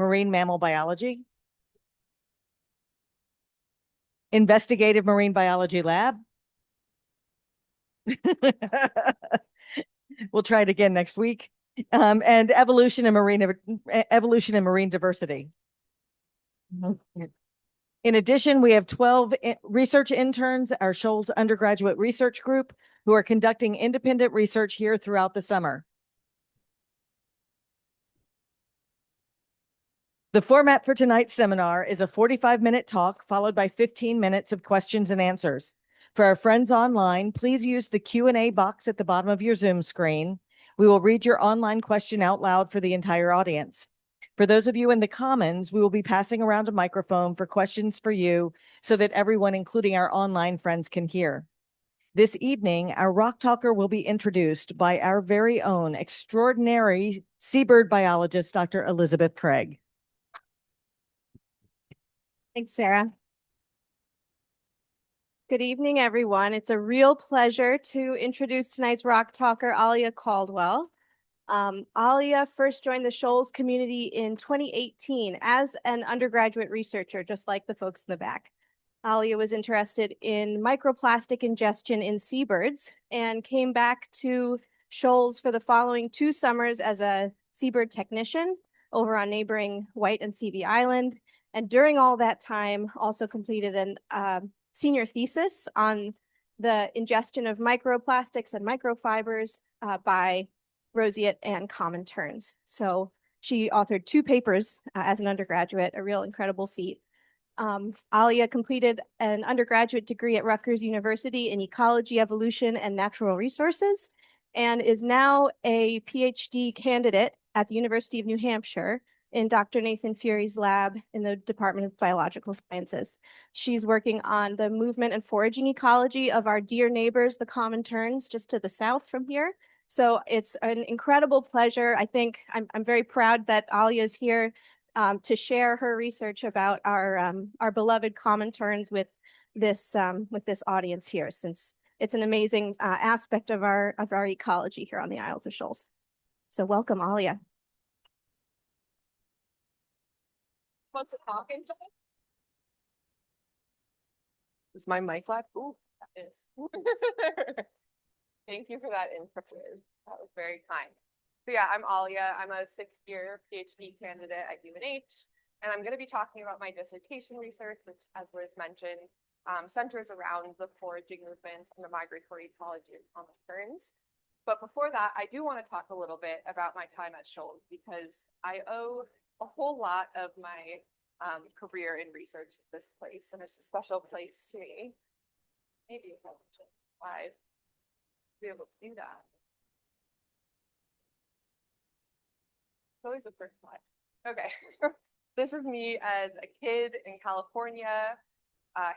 marine mammal biology, investigative marine biology lab. We'll try it again next week. And evolution and marine diversity. In addition, we have 12 research interns, our Shoals undergraduate research group, who are conducting independent research here throughout the summer. The format for tonight's seminar is a 45-minute talk followed by 15 minutes of questions and answers. For our friends online, please use the Q&A box at the bottom of your Zoom screen. We will read your online question out loud for the entire audience. For those of you in the Commons, we will be passing around a microphone for questions for you so that everyone, including our online friends, can hear. This evening, our Rock Talker will be introduced by our very own extraordinary seabird biologist, Dr. Elizabeth Craig. Thanks, Sarah. Good evening, everyone. It's a real pleasure to introduce tonight's Rock Talker, Aliya Caldwell. Aliya first joined the Shoals community in 2018 as an undergraduate researcher, just like the folks in the back. Aliya was interested in microplastic ingestion in seabirds and came back to Shoals for the following 2 summers as a seabird technician over on neighboring White and Seavey Island. And during all that time, also completed an senior thesis on the ingestion of microplastics and microfibers by roseate and common terns. So she authored 2 papers as an undergraduate, a real incredible feat. Aliya completed an undergraduate degree at Rutgers University in ecology, evolution, and natural resources, and is now a PhD candidate at the University of New Hampshire in Dr. Nathan Fury's lab in the Department of Biological Sciences. She's working on the movement and foraging ecology of our dear neighbors, the common terns, just to the south from here. So it's an incredible pleasure. I think I'm very proud that Aliya is here to share her research about our beloved common terns with this audience here, since it's an amazing aspect of our ecology here on the Isles of Shoals. So welcome, Aliya. Want to talk into it? Is my mic live? Ooh, that is. Thank you for that intro. That was very kind. So yeah, I'm Aliya. I'm a 6th-year PhD candidate at UNH, and I'm going to be talking about my dissertation research, which, as Liz mentioned, centers around the foraging movement and the migratory ecology of common terns. But before that, I do want to talk a little bit about my time at Shoals, because I owe a whole lot of my career in research at this place, and it's a special place to me. Maybe if I could be able to do that. It's always the first slide. Okay. This is me as a kid in California,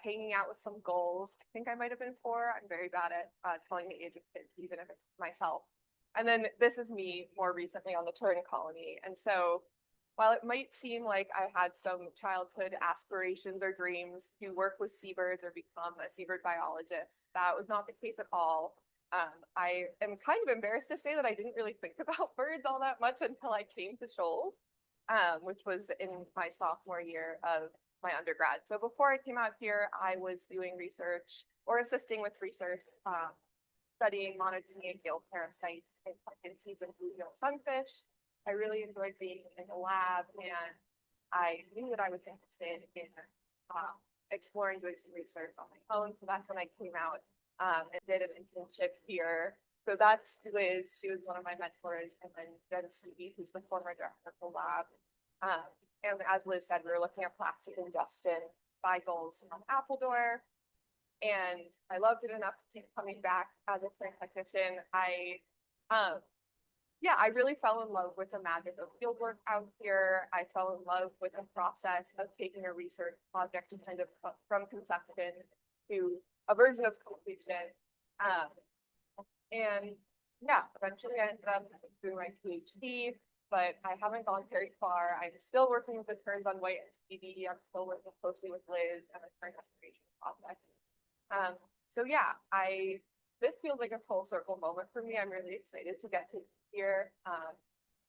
hanging out with some gulls. I think I might have been 4. I'm very bad at telling the age of kids, even if it's myself. And then this is me more recently on the tern colony. And so while it might seem like I had some childhood aspirations or dreams to work with seabirds or become a seabird biologist, that was not the case at all. I am kind of embarrassed to say that I didn't really think about birds all that much until I came to Shoals, which was in my sophomore year of my undergrad. So before I came out here, I was doing research or assisting with research, studying monogenic gill parasites in pumpkin seeds and bluegill sunfish. I really enjoyed being in the lab, and I knew that I was interested in exploring doing some research on my own. So that's when I came out and did an internship here. So that's Liz. She was one of my mentors, and then Jen Seavey, who's the former director of the lab. And as Liz said, we were looking at plastic ingestion by gulls from Appledore. And I loved it enough to keep coming back as a plant technician. I really fell in love with the magic of fieldwork out here. I fell in love with the process of taking a research project to kind of from conception to a version of completion. Eventually I ended up doing my PhD, but I haven't gone very far. I'm still working with the terns on White and Seavey. I'm still working closely with Liz and the tern restoration project. This feels like a full circle moment for me. I'm really excited to get to here.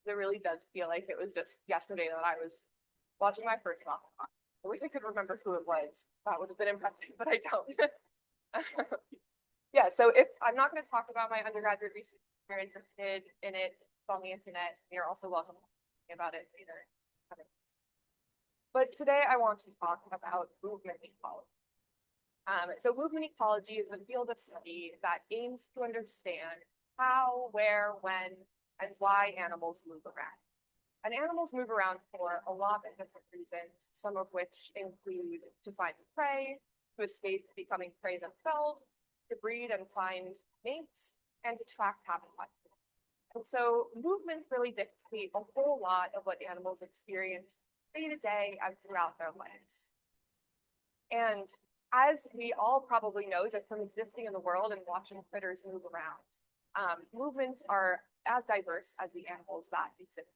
It really does feel like it was just yesterday that I was watching my first rock talk. I wish I could remember who it was. That would have been impressive, but I don't. Yeah, so if I'm not going to talk about my undergraduate research, if you're interested in it, it's on the internet. You're also welcome to talk about it later. But today I want to talk about movement ecology. So movement ecology is a field of study that aims to understand how, where, when, and why animals move around. And animals move around for a lot of different reasons, some of which include to find prey, to escape becoming prey themselves, to breed and find mates, and to track habitat. And so movements really dictate a whole lot of what animals experience day to day and throughout their lives. And as we all probably know, just from existing in the world and watching critters move around, movements are as diverse as the animals that exist.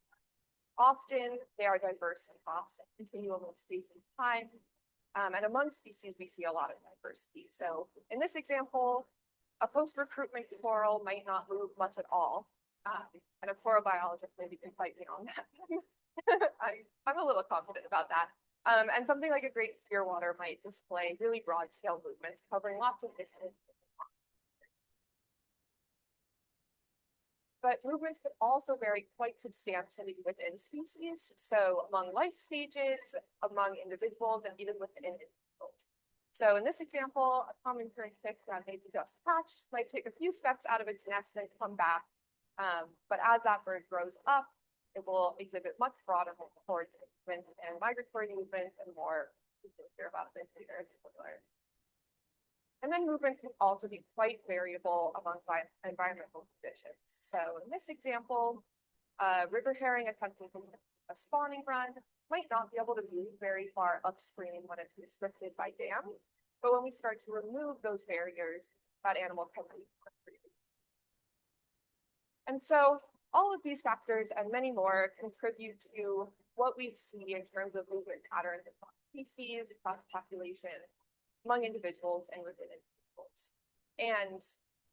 Often they are diverse across a continuum of space and time. And among species, we see a lot of diversity. So in this example, a post-recruitment coral might not move much at all. And a coral biologist maybe can fight me on that. I'm a little confident about that. And something like a great shearwater might display really broad scale movements covering lots of distance. But movements can also vary quite substantially within species. So among life stages, among individuals, and even within individuals. So in this example, a common tern chick that maybe just hatched might take a few steps out of its nest and come back. But as that bird grows up, it will exhibit much broader movements and migratory movements and more. We can hear about this later. And then movements can also be quite variable among environmental conditions. So in this example, river herring attempting to a spawning run might not be able to move very far upstream when it's restricted by dams. But when we start to remove those barriers, that animal can move freely. And so all of these factors and many more contribute to what we see in terms of movement patterns across species, across population, among individuals and within individuals. And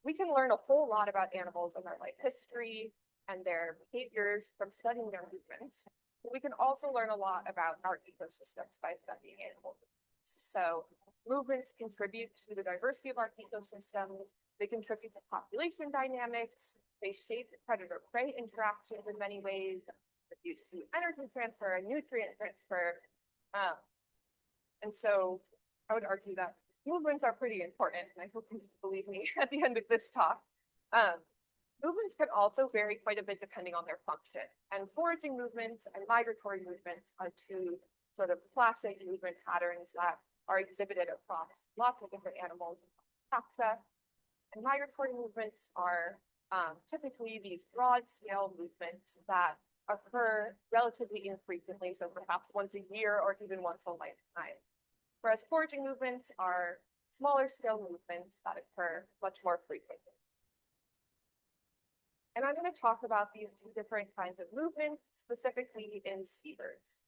we can learn a whole lot about animals and their life history and their behaviors from studying their movements. But we can also learn a lot about our ecosystems by studying animal movements. So movements contribute to the diversity of our ecosystems. They contribute to population dynamics. They shape predator-prey interactions in many ways, contribute to energy transfer and nutrient transfer. And so I would argue that movements are pretty important, and I hope you believe me at the end of this talk. Movements can also vary quite a bit depending on their function. And foraging movements and migratory movements are two sort of classic movement patterns that are exhibited across lots of different animals and taxa. And migratory movements are typically these broad-scale movements that occur relatively infrequently, so perhaps once a year or even once a lifetime. Whereas foraging movements are smaller scale movements that occur much more frequently. And I'm going to talk about these two different kinds of movements, specifically in seabirds.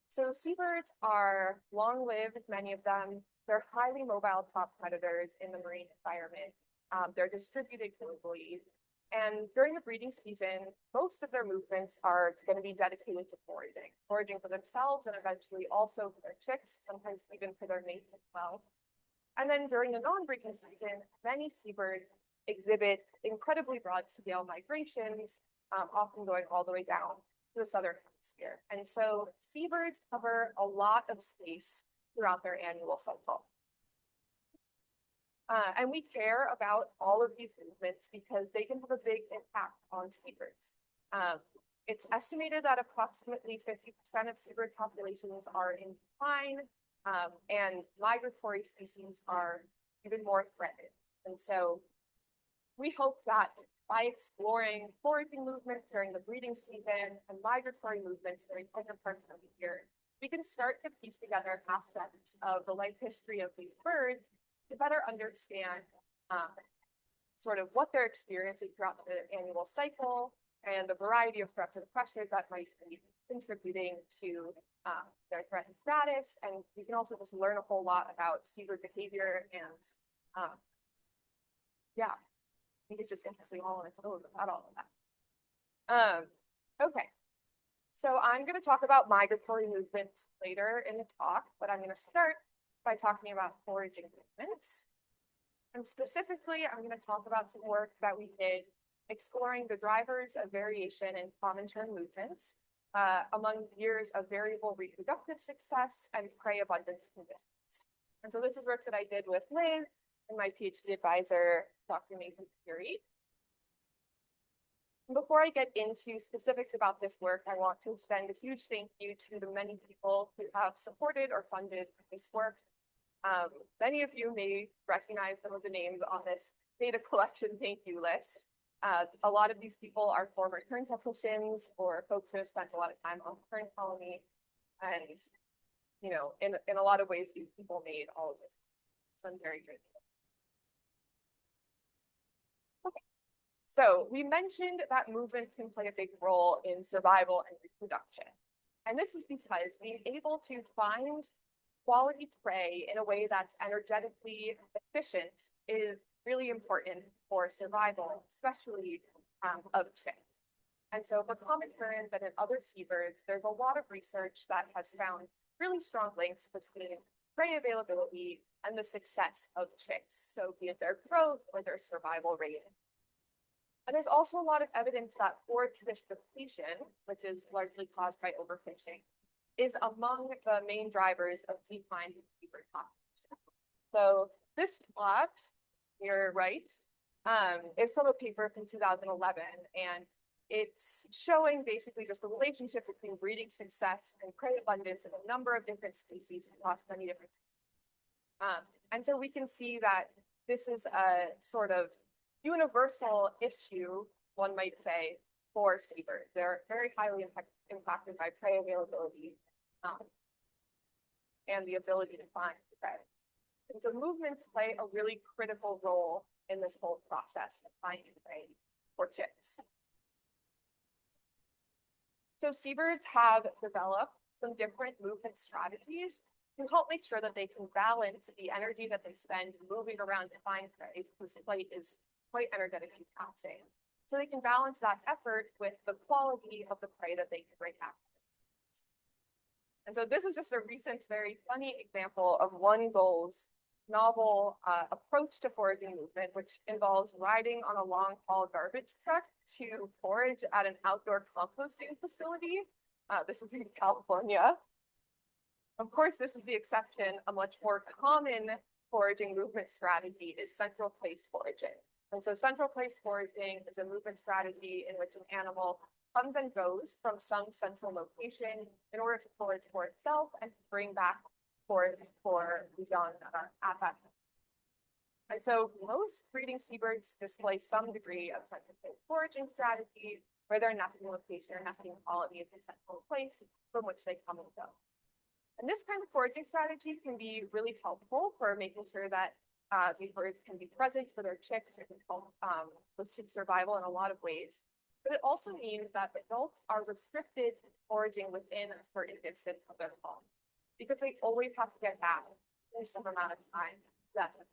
So seabirds are long-lived, many of them. They're highly mobile top predators in the marine environment. They're distributed globally. And during the breeding season, most of their movements are going to be dedicated to foraging for themselves and eventually also for their chicks, sometimes even for their mates as well. And then during the non-breeding season, many seabirds exhibit incredibly broad-scale migrations, often going all the way down to the southern hemisphere. And so seabirds cover a lot of space throughout their annual cycle. And we care about all of these movements because they can have a big impact on seabirds. It's estimated that approximately 50% of seabird populations are in decline, and migratory species are even more threatened. And so we hope that by exploring foraging movements during the breeding season and migratory movements during other parts of the year, we can start to piece together aspects of the life history of these birds to better understand sort of what they're experiencing throughout the annual cycle and the variety of threats and pressures that might be contributing to their threatened status. And we can also just learn a whole lot about seabird behavior and yeah, I think it's just interesting all on its own about all of that. Okay, So I'm going to talk about migratory movements later in the talk, but I'm going to start by talking about foraging movements. And specifically, I'm going to talk about some work that we did exploring the drivers of variation in common term movements among years of variable reproductive success and prey abundance conditions. And so this is work that I did with Liz and my PhD advisor, Dr. Nathan Fury. Before I get into specifics about this work, I want to extend a huge thank you to the many people who have supported or funded this work. Many of you may recognize some of the names on this data collection thank you list. A lot of these people are former Tern technicians or folks who have spent a lot of time on the Tern colony. And, you know, in a lot of ways, these people made all of this. So I'm very grateful. Okay, so we mentioned that movements can play a big role in survival and reproduction. And this is because being able to find quality prey in a way that's energetically efficient is really important for survival, especially of chicks. And so for common terns and in other seabirds, there's a lot of research that has found really strong links between prey availability and the success of chicks, so be it their growth or their survival rate. And there's also a lot of evidence that forage fish depletion, which is largely caused by overfishing, is among the main drivers of decline in seabird population. So this plot here, right, is from a paper from 2011, and it's showing basically just the relationship between breeding success and prey abundance in a number of different species across many different species. And so we can see that this is a sort of universal issue, one might say, for seabirds. They're very highly impacted by prey availability and the ability to find prey. And so movements play a really critical role in this whole process of finding prey for chicks. So seabirds have developed some different movement strategies to help make sure that they can balance the energy that they spend moving around to find prey, because flight is quite energetically taxing. So they can balance that effort with the quality of the prey that they can bring back. And so this is just a recent, very funny example of one gull's novel approach to foraging movement, which involves riding on a long-haul garbage truck to forage at an outdoor composting facility. This is in California. Of course, this is the exception. A much more common foraging movement strategy is central place foraging. And so central place foraging is a movement strategy in which an animal comes and goes from some central location in order to forage for itself and to bring back forage for the young at that time. And so most breeding seabirds display some degree of central place foraging strategy, where their nesting location or nesting quality is the central place from which they come and go. And this kind of foraging strategy can be really helpful for making sure that these birds can be present for their chicks. It can help with chick survival in a lot of ways. But it also means that adults are restricted to foraging within a certain distance of their home, because they always have to get back in some amount of time. That's it.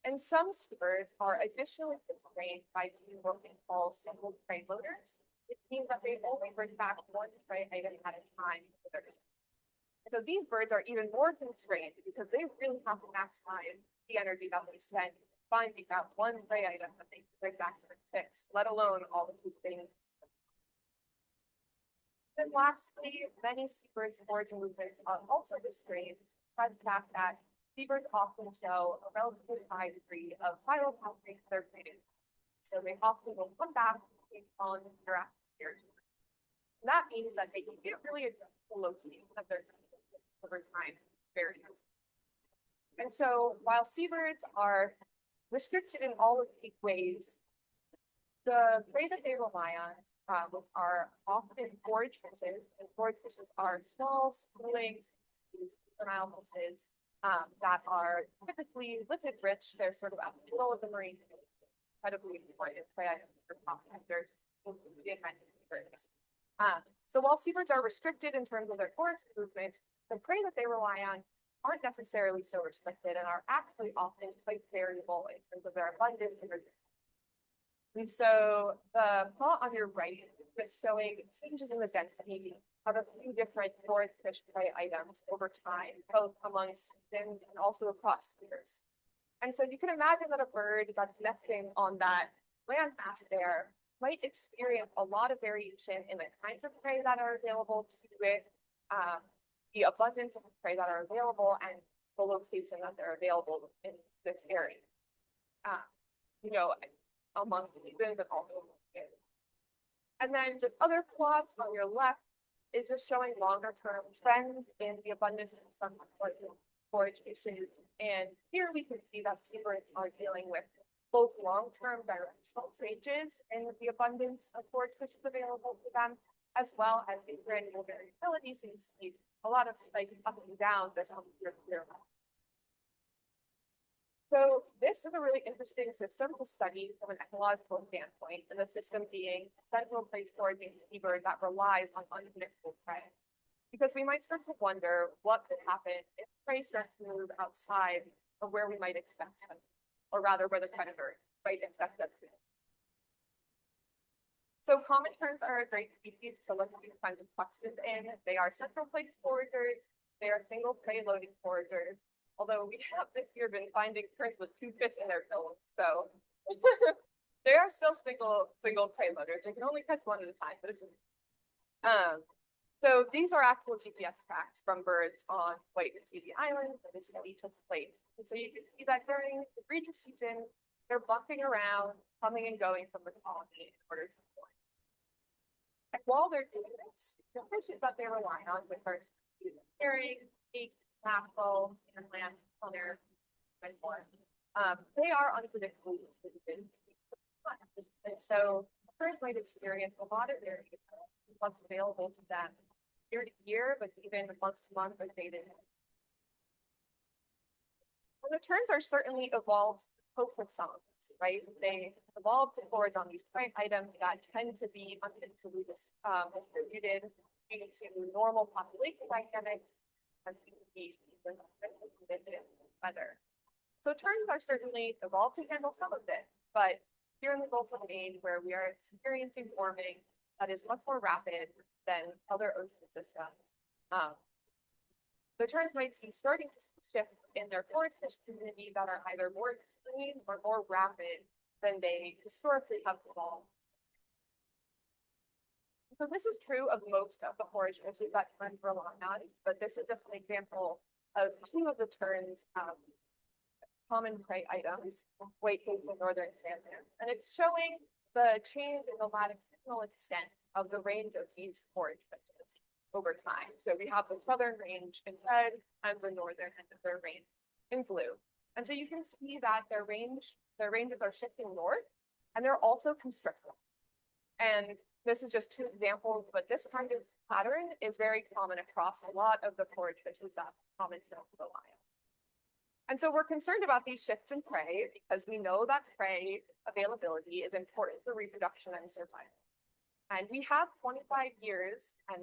And some seabirds are additionally constrained by being what we call single prey loaders, which means that they only bring back one prey item at a time for their chicks. And so these birds are even more constrained because they really have to maximize the energy that they spend finding that one prey item that they can bring back to their chicks, let alone all the food things. Then lastly, many seabirds' foraging movements are also restrained by the fact that seabirds often show a relatively high degree of viral pathway to their breeding. So they often will come back and pollen year after year. And that means that they can get really adjust the location of their over time very much. And so while seabirds are restricted in all of these ways, the prey that they rely on, which are often forage fishes, and forage fishes are small, schooling, juvenile fishes that are typically lipid rich. They're sort of at the middle of the marine, incredibly important prey items for pollinator birds. So while seabirds are restricted in terms of their forage movement, the prey that they rely on aren't necessarily so restricted and are actually often quite variable in terms of their abundance. And so the plot on your right that's showing changes in the density of a few different forage fish prey items over time, both among seasons and also across years. And so you can imagine that a bird that's nesting on that landmass there might experience a lot of variation in the kinds of prey that are available to it, the abundance of prey that are available, and the location that they're available in this area. You know, among seasons and also. And then this other plot on your left is just showing longer term trends in the abundance of some forage fishes. And here we can see that seabirds are dealing with both long-term directional changes in the abundance of forage fishes available to them, as well as the granular variability. So you see a lot of spikes up and down this year. So this is a really interesting system to study from an ecological standpoint, and the system being a central place foraging seabird that relies on unpredictable prey. Because we might start to wonder what could happen if prey starts to move outside of where we might expect them, or rather where the predator might expect them to. So common terns are a great species to look at these kinds of questions in. They are central place foragers. They are single prey loading foragers. Although we have this year been finding terns with 2 fish in their bills, so they are still single prey loaders. They can only catch one at a time, but it's so these are actual GPS tracks from birds on White and Seedy Island where this study took place. And so you can see that during the breeding season, they're bumping around, coming and going from the colony in order to forage. And while they're doing this, the fishes that they rely on with our herring, hake, mackerel, and land on their they are unpredictable. And so birds might experience a lot of variation in what's available to them year to year, but even month to month as they did. Well, the terns are certainly evolved to cope with some of this, right? They evolved to forage on these prey items that tend to be unpredictably distributed due to normal population dynamics and weather. So terns are certainly evolved to handle some of this, but here in the Gulf of Maine, where we are experiencing warming that is much more rapid than other ocean systems, the terns might be starting to see shifts in their forage fish community that are either more extreme or more rapid than they historically have evolved. So this is true of most of the forage fishes that terns rely on, but this is just an example of 2 of the terns' common prey items, whitecake and northern salmon. And it's showing the change in the latitudinal extent of the range of these forage fishes over time. So we have the southern range in red and the northern end of their range in blue. And so you can see that their ranges are shifting north, and they're also constricting. And this is just 2 examples, but this kind of pattern is very common across a lot of the forage fishes that common terns rely on. And so we're concerned about these shifts in prey because we know that prey availability is important for reproduction and survival. And we have 25 years and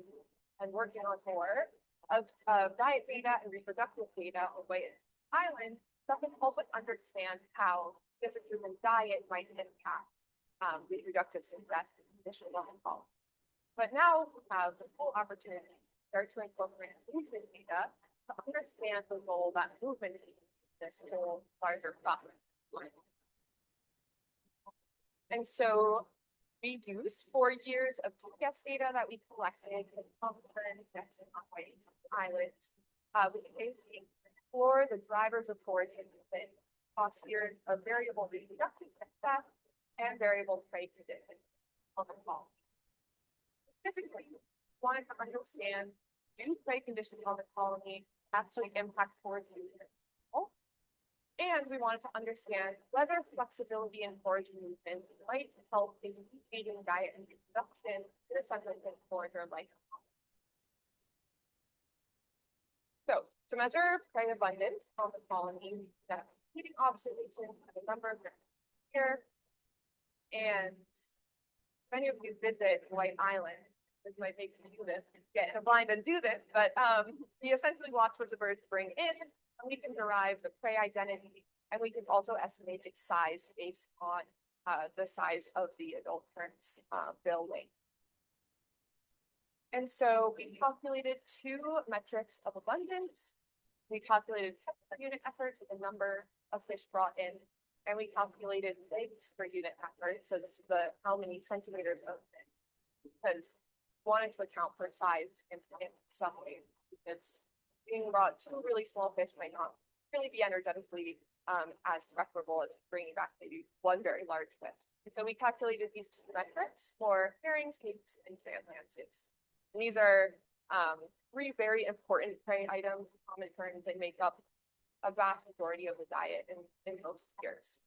working on more of diet data and reproductive data on White Island that can help us understand how differences in diet might impact reproductive success and conditions on the colony. But now we have the full opportunity to start to incorporate movement data to understand the role that movement is in this whole larger problem. And so we used 4 years of GPS data that we collected with Caldwell nested on White Islands, which basically explore the drivers of foraging movement across years of variable reproductive success and variable prey conditions on the colony. Specifically, we wanted to understand, do prey conditions on the colony actually impact foraging movement? And we wanted to understand whether flexibility in foraging movements might help in aiding diet and reproduction in a central place forager like. So to measure prey abundance on the colony, that feeding observations at a number of different here. And many of you visit White Island. This might make you do this, get in a blind and do this, but we essentially watch what the birds bring in, and we can derive the prey identity, and we can also estimate its size based on the size of the adult terns bill length. And so we calculated two metrics of abundance. We calculated catch per unit efforts with the number of fish brought in, and we calculated legs per unit effort. So this is the how many centimeters of fish, because we wanted to account for size in some way, because being brought two really small fish might not really be energetically as preferable as bringing back maybe one very large fish. And so we calculated these two metrics for herrings, hake, and sand lances. And these are three very important prey items, common currents. They make up a vast majority of the diet in most years.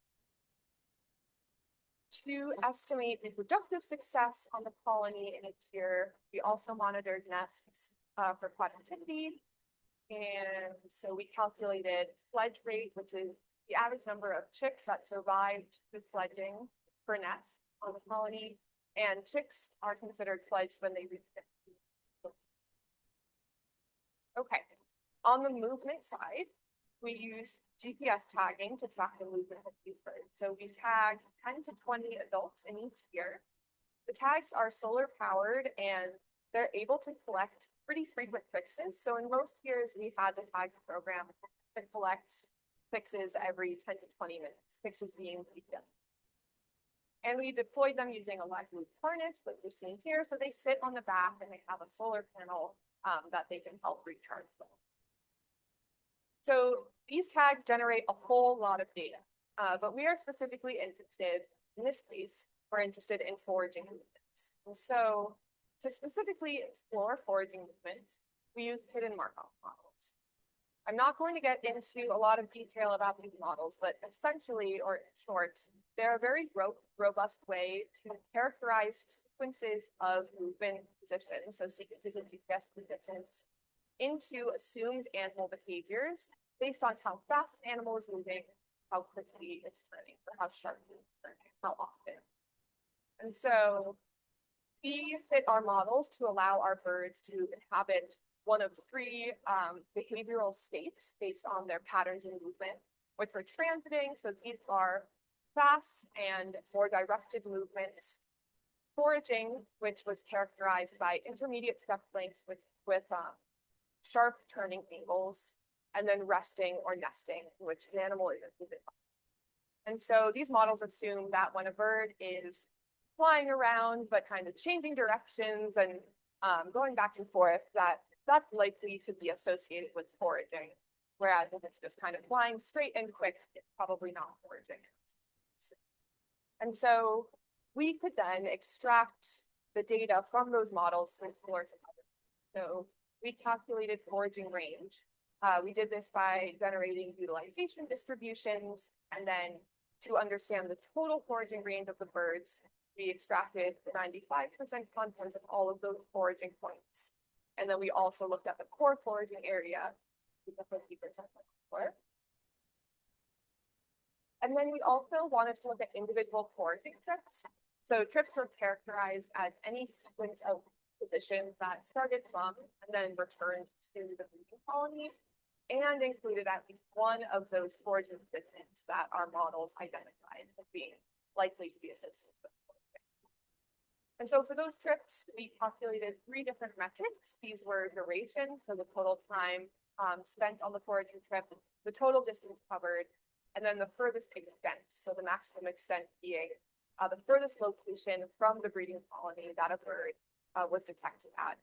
To estimate reproductive success on the colony in each year, we also monitored nests for productivity. And so we calculated fledge rate, which is the average number of chicks that survived the fledging per nest on the colony. And chicks are considered fledged when they reach 50. Okay, on the movement side, we use GPS tagging to track the movement of these birds. So we tag 10 to 20 adults in each year. The tags are solar powered and they're able to collect pretty frequent fixes. So in most years, we've had the tag program to collect fixes every 10 to 20 minutes, fixes being GPS. And we deployed them using a live loop harness that you're seeing here. So they sit on the back and they have a solar panel that they can help recharge them. So these tags generate a whole lot of data, but we are specifically interested, in this case, we're interested in foraging movements. And so to specifically explore foraging movements, we use hidden Markov models. I'm not going to get into a lot of detail about these models, but essentially, or in short, they're a very robust way to characterize sequences of movement positions, so sequences of GPS positions, into assumed animal behaviors based on how fast the animal is moving, how quickly it's turning, or how sharply it's turning, how often. And so we fit our models to allow our birds to inhabit one of three behavioral states based on their patterns in movement, which were transiting. So these are fast and more directed movements. Foraging, which was characterized by intermediate step lengths with sharp turning angles, and then resting or nesting, in which an animal isn't moving. And so these models assume that when a bird is flying around, but kind of changing directions and going back and forth, that's likely to be associated with foraging. Whereas if it's just kind of flying straight and quick, it's probably not foraging. And so we could then extract the data from those models to explore some other. So we calculated foraging range. We did this by generating utilization distributions, and then to understand the total foraging range of the birds, we extracted 95% content of all of those foraging points. And then we also looked at the core foraging area with the 50% core. And then we also wanted to look at individual foraging trips. So trips are characterized as any sequence of positions that started from and then returned to the breeding colony and included at least one of those foraging positions that our models identified as being likely to be associated with foraging. And so for those trips, we calculated three different metrics. These were duration, so the total time spent on the foraging trip, the total distance covered, and then the furthest extent, so the maximum extent being the furthest location from the breeding colony that a bird was detected at.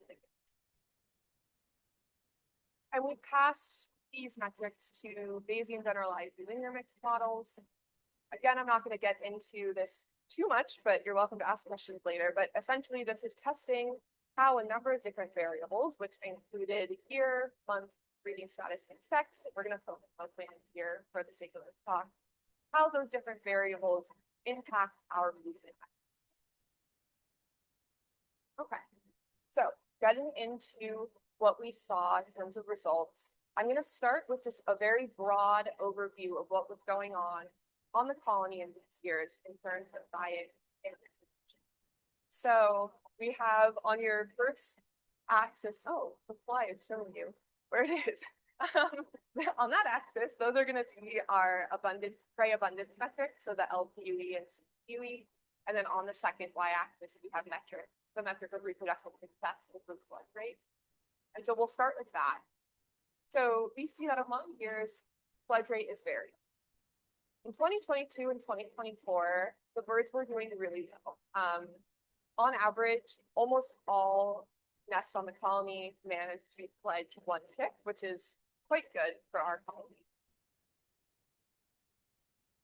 And we passed these metrics to Bayesian generalized linear mixed models. Again, I'm not going to get into this too much, but you're welcome to ask questions later. But essentially, this is testing how a number of different variables, which included year, month, breeding status, and sex, that we're going to focus mostly on here for the sake of this talk, how those different variables impact our movement. Okay, so getting into what we saw in terms of results, I'm going to start with just a very broad overview of what was going on the colony in these years in terms of diet and nutrition. So we have on your first axis, oh, the fly is showing you where it is. On that axis, those are going to be our prey abundance metrics, so the LPUE and CPUE. And then on the second y-axis, we have the metric of reproductive success is the flood rate. And so we'll start with that. So we see that among years, flood rate is varied. In 2022 and 2024, the birds were doing really well. On average, almost all nests on the colony managed to fledge one chick, which is quite good for our colony.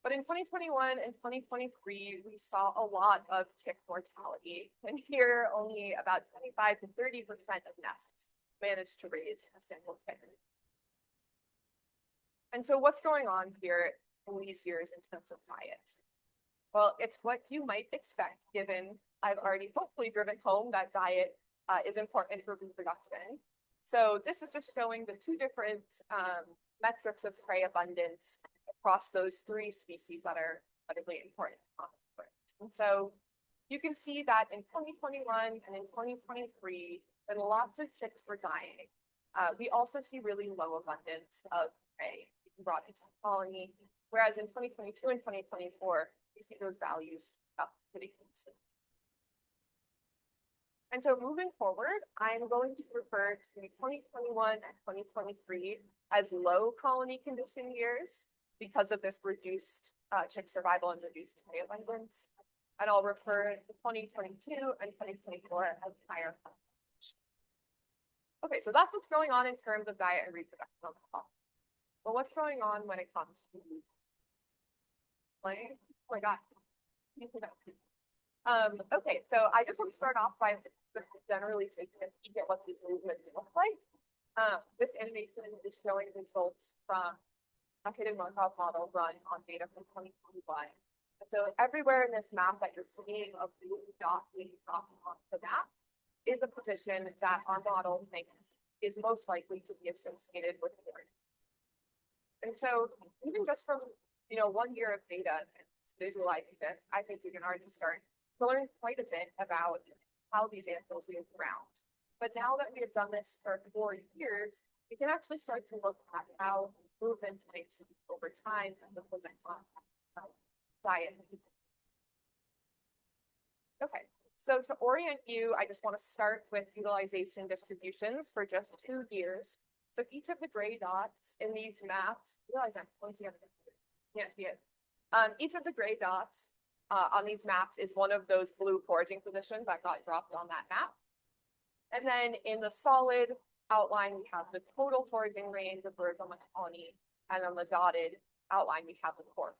But in 2021 and 2023, we saw a lot of chick mortality. And here, only about 25 to 30% of nests managed to raise a single chick. And so what's going on here in these years in terms of diet? Well, it's what you might expect, given I've already hopefully driven home that diet is important for reproduction. So this is just showing the two different metrics of prey abundance across those three species that are critically important. And so you can see that in 2021 and in 2023, when lots of chicks were dying, we also see really low abundance of prey brought into the colony, whereas in 2022 and 2024, we see those values up pretty consistent. And so moving forward, I'm going to refer to 2021 and 2023 as low colony condition years because of this reduced chick survival and reduced prey abundance. And I'll refer to 2022 and 2024 as higher. Okay, so that's what's going on in terms of diet and reproduction on the top. But what's going on when it comes to playing? Oh my God. Okay, so I just want to start off by just generally taking a peek at what these movements look like. This animation is showing results from a hidden Markov model run on data from 2021. And so everywhere in this map that you're seeing of blue dots being dropped onto the map is a position that our model thinks is most likely to be associated with warning. And so even just from 1 year of data and visualizing this, I think you can already start to learn quite a bit about how these animals move around. But now that we have done this for 4 years, we can actually start to look at how movement takes over time and implement on diet. Okay, so to orient you, I just want to start with utilization distributions for just 2 years. So each of the gray dots in these maps, realize I'm pointing at it, can't see it. Each of the gray dots on these maps is one of those blue foraging positions that got dropped on that map. And then in the solid outline, we have the total foraging range of birds on the colony. And on the dotted outline, we have the core.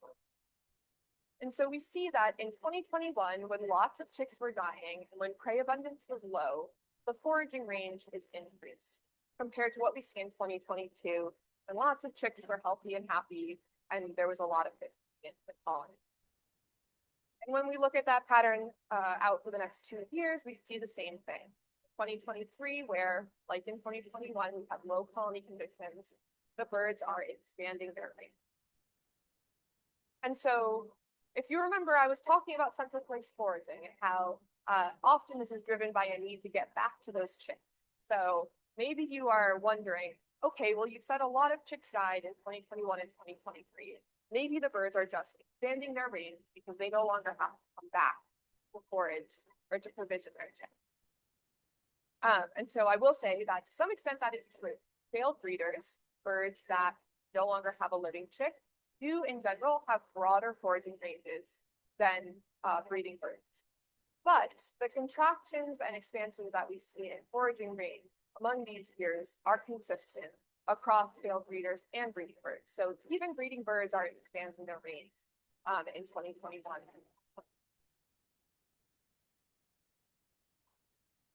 And so we see that in 2021, when lots of chicks were dying and when prey abundance was low, the foraging range is increased compared to what we see in 2022, when lots of chicks were healthy and happy, and there was a lot of fish in the colony. And when we look at that pattern out for the next 2 years, we see the same thing. 2023, where, like in 2021, we have low colony conditions, the birds are expanding their range. And so, if you remember, I was talking about central place foraging and how often this is driven by a need to get back to those chicks. So maybe you are wondering, okay, well, you said a lot of chicks died in 2021 and 2023. Maybe the birds are just expanding their range because they no longer have to come back to forage or to provision their chicks. And so I will say that to some extent that is true. Failed breeders, birds that no longer have a living chick, do in general have broader foraging ranges than breeding birds. But the contractions and expansions that we see in foraging range among these years are consistent across failed breeders and breeding birds. So even breeding birds are expanding their range in 2021.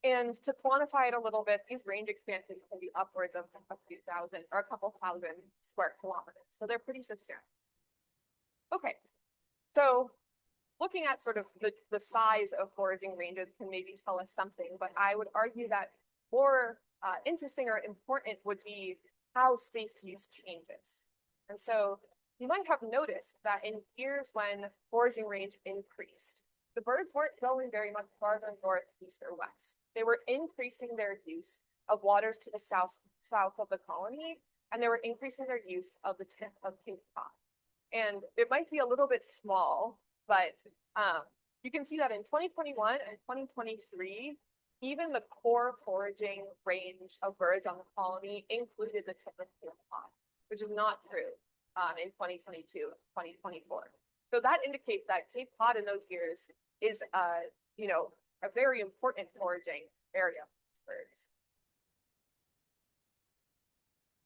And to quantify it a little bit, these range expansions can be upwards of a few thousand or a couple thousand square kilometers. So they're pretty substantial. Okay, so looking at sort of the size of foraging ranges can maybe tell us something, but I would argue that more interesting or important would be how space use changes. And so you might have noticed that in years when foraging range increased, the birds weren't going very much farther north, east, or west. They were increasing their use of waters to the south of the colony, and they were increasing their use of the tip of Cape Cod. And it might be a little bit small, but You can see that in 2021 and 2023, even the core foraging range of birds on the colony included the typical pod, which is not true in 2022, 2024. So that indicates that Cape Cod in those years is a very important foraging area for these birds.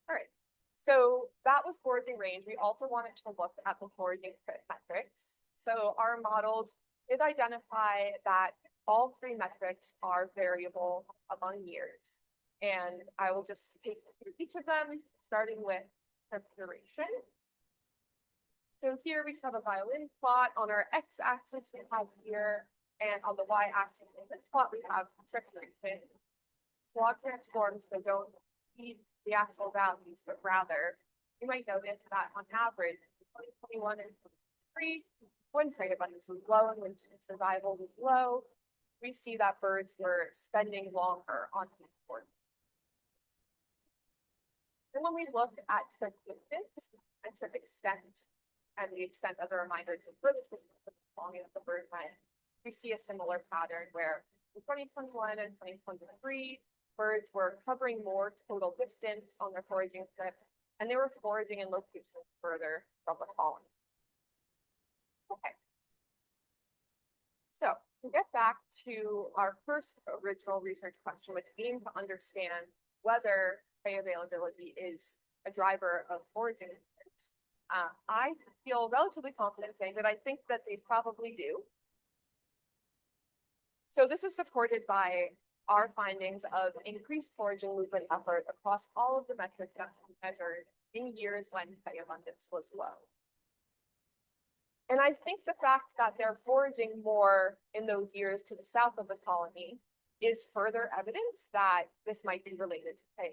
All right, so that was foraging range. We also wanted to look at the foraging metrics. So our models did identify that all three metrics are variable among years. And I will just take you through each of them, starting with duration. So here we have a violin plot. On our x-axis we have year, and on the y-axis in this plot we have duration. It's log transformed, so don't feed the actual values, but rather you might notice that on average, 2021 and 2023, when prey abundance was low and when survival was low, we see that birds were spending longer on food. And when we look at trip distance and trip extent, and the extent as a reminder to furthest distance of the colony of the bird went, we see a similar pattern where in 2021 and 2023, birds were covering more total distance on their foraging trips, and they were foraging in locations further from the colony. Okay. So to get back to our first original research question, which aimed to understand whether prey availability is a driver of foraging, I feel relatively confident saying that I think that they probably do. So this is supported by our findings of increased foraging movement effort across all of the metrics that we measured in years when prey abundance was low. And I think the fact that they're foraging more in those years to the south of the colony is further evidence that this might be related to prey.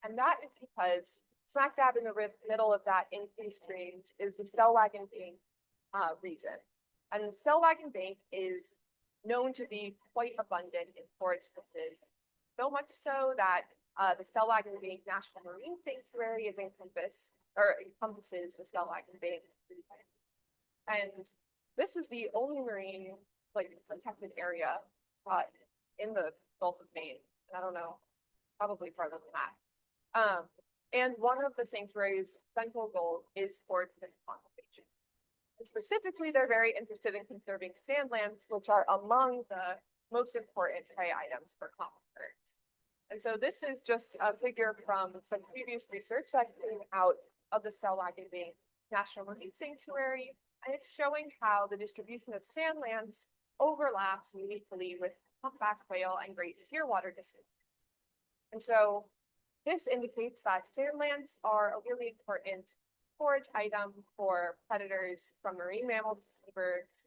And that is because smack dab in the middle of that increased range is the Stellwagen Bank region. And the Stellwagen Bank is known to be quite abundant in forage fishes, so much so that the Stellwagen Bank National Marine Sanctuary is encompasses the Stellwagen Bank. And this is the only marine protected area in the Gulf of Maine. And I don't know, probably farther than that. And one of the sanctuary's central goals is forage fish conservation. And specifically, they're very interested in conserving sand lands, which are among the most important prey items for common birds. And so this is just a figure from some previous research that came out of the Stellwagen Bank National Marine Sanctuary, and it's showing how the distribution of sand lands overlaps meaningfully with humpback whale and great shearwater distribution. And so this indicates that sand lands are a really important forage item for predators from marine mammals to seabirds,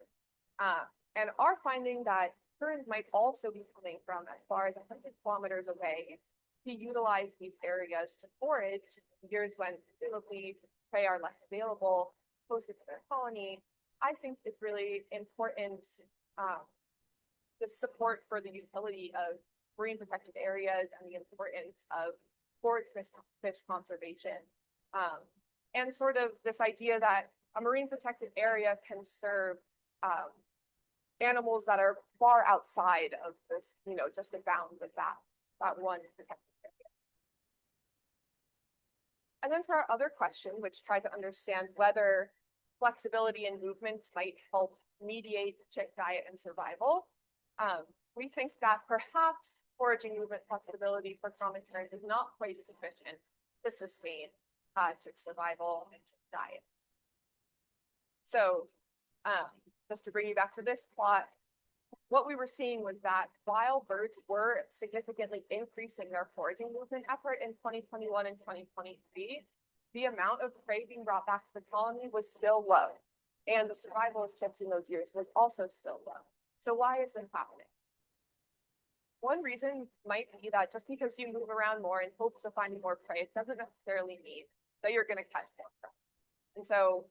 and are finding that terns might also be coming from as far as 100 kilometers away to utilize these areas to forage in years when presumably prey are less available closer to their colony. I think it's really important the support for the utility of marine protected areas and the importance of forage fish conservation. And sort of this idea that a marine protected area can serve animals that are far outside of this, just the bounds of that one protected area. And then for our other question, which tried to understand whether flexibility in movements might help mediate chick diet and survival, we think that perhaps foraging movement flexibility for common terns is not quite sufficient to sustain chick survival and chick diet. So just to bring you back to this plot, what we were seeing was that while birds were significantly increasing their foraging movement effort in 2021 and 2023, the amount of prey being brought back to the colony was still low, and the survival of chicks in those years was also still low. So why is this happening? One reason might be that just because you move around more in hopes of finding more prey, it doesn't necessarily mean that you're going to catch more prey. And so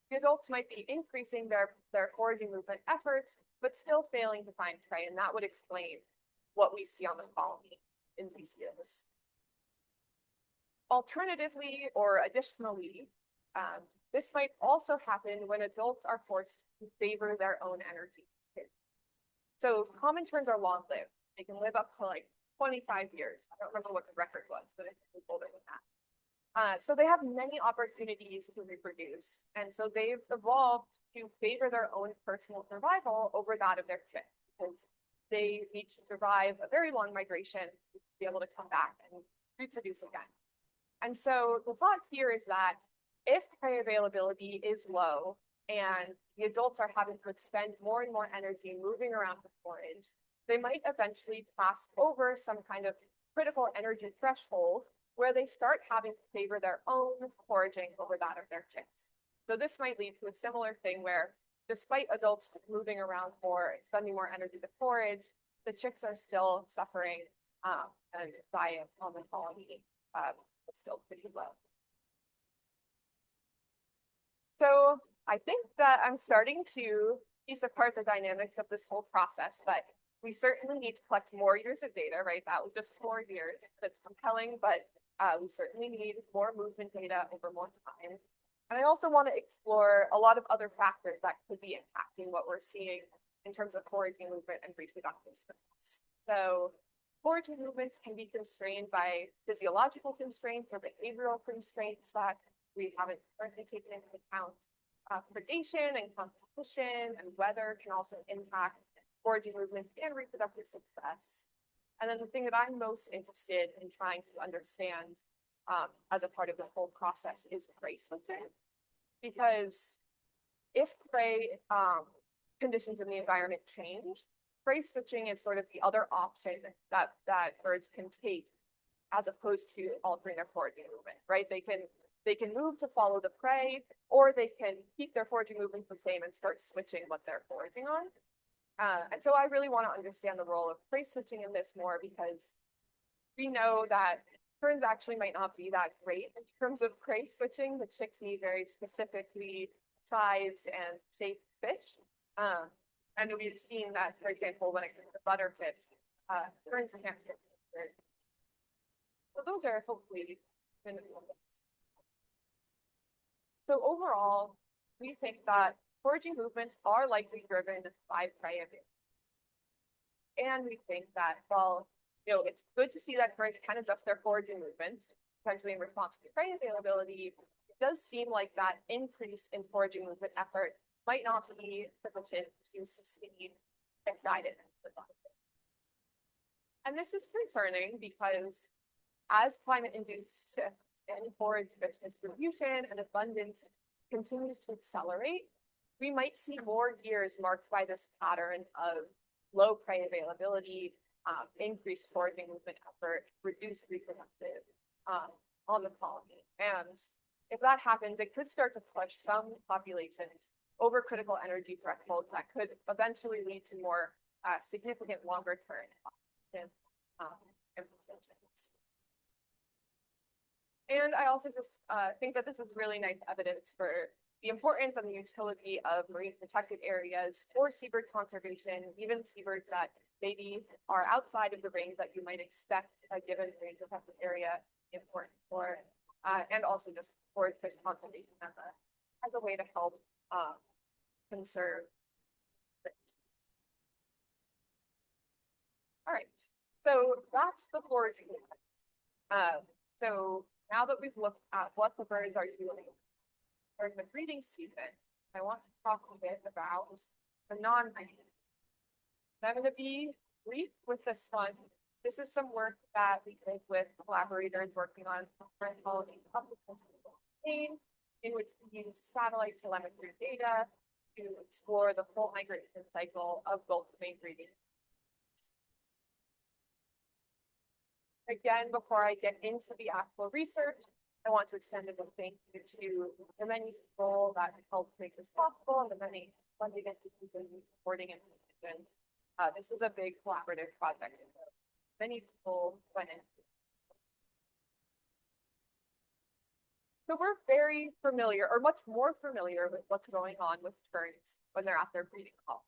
the adults might be increasing their foraging movement efforts, but still failing to find prey, and that would explain what we see on the colony in these years. Alternatively, or additionally, This might also happen when adults are forced to favor their own energy. So common terns are long-lived. They can live up to like 25 years. I don't remember what the record was, but it's older than that. So they have many opportunities to reproduce. And so they've evolved to favor their own personal survival over that of their chicks, because they need to survive a very long migration to be able to come back and reproduce again. And so the thought here is that if prey availability is low and the adults are having to expend more and more energy moving around the forage, they might eventually pass over some kind of critical energy threshold where they start having to favor their own foraging over that of their chicks. So this might lead to a similar thing where despite adults moving around more, expending more energy to forage, the chicks are still suffering and diet on the colony is still pretty low. So I think that I'm starting to piece apart the dynamics of this whole process, but we certainly need to collect more years of data, right? That was just 4 years. That's compelling, but we certainly need more movement data over more time. And I also want to explore a lot of other factors that could be impacting what we're seeing in terms of foraging movement and reproductive success. So foraging movements can be constrained by physiological constraints or behavioral constraints that we haven't currently taken into account. Predation and competition and weather can also impact foraging movements and reproductive success. And then the thing that I'm most interested in trying to understand as a part of this whole process is prey switching. Because if prey conditions in the environment change, prey switching is sort of the other option that birds can take as opposed to altering their foraging movement, right? They can move to follow the prey, or they can keep their foraging movement the same and start switching what they're foraging on. And so I really want to understand the role of prey switching in this more, because we know that terns actually might not be that great in terms of prey switching. The chicks need very specifically sized and safe fish. And we've seen that, for example, when it comes to butterfish, terns can't get it. So those are hopefully beneficial. So overall, we think that foraging movements are likely driven by prey availability. And we think that, well, it's good to see that terns can adjust their foraging movements, potentially in response to prey availability. It does seem like that increase in foraging movement effort might not be sufficient to sustain and guide it. And this is concerning because as climate-induced shifts in forage fish distribution and abundance continues to accelerate, we might see more years marked by this pattern of low prey availability, increased foraging movement effort, reduced reproductive on the colony. And if that happens, it could start to push some populations over critical energy thresholds that could eventually lead to more significant longer-term implications. And I also just think that this is really nice evidence for the importance and the utility of marine protected areas for seabird conservation, even seabirds that maybe are outside of the range that you might expect a given range protected area important for, and also just for fish conservation as a way to help conserve fish. All right, so that's the foraging. So now that we've looked at what the birds are doing during the breeding season, I want to talk a bit about the non-breeding season. I'm going to be brief with this one. This is some work that we did with collaborators working on in which we used satellite telemetry data to explore the full migration cycle of Gulf Main breeding. Again, before I get into the actual research, I want to extend a big thank you to the many people that helped make this possible and the many funding institutions supporting institutions. This is a big collaborative project. Many people went into it. So we're very familiar, or much more familiar, with what's going on with terns when they're at their breeding call.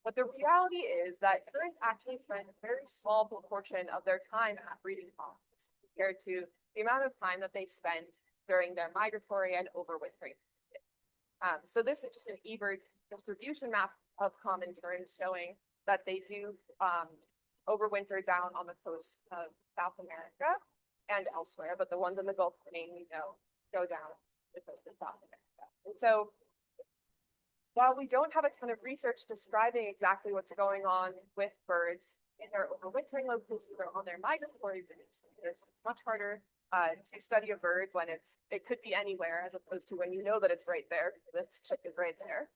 But the reality is that terns actually spend a very small proportion of their time at breeding colonies compared to the amount of time that they spend during their migratory and overwintering period. So this is just an eBird distribution map of common terns showing that they do overwinter down on the coast of South America and elsewhere, but the ones in the Gulf of Maine, we know, go down the coast of South America. And so while we don't have a ton of research describing exactly what's going on with birds in their overwintering locations or on their migratory routes, because it's much harder to study a bird when it could be anywhere as opposed to when you know that it's right there, that's chicken right there.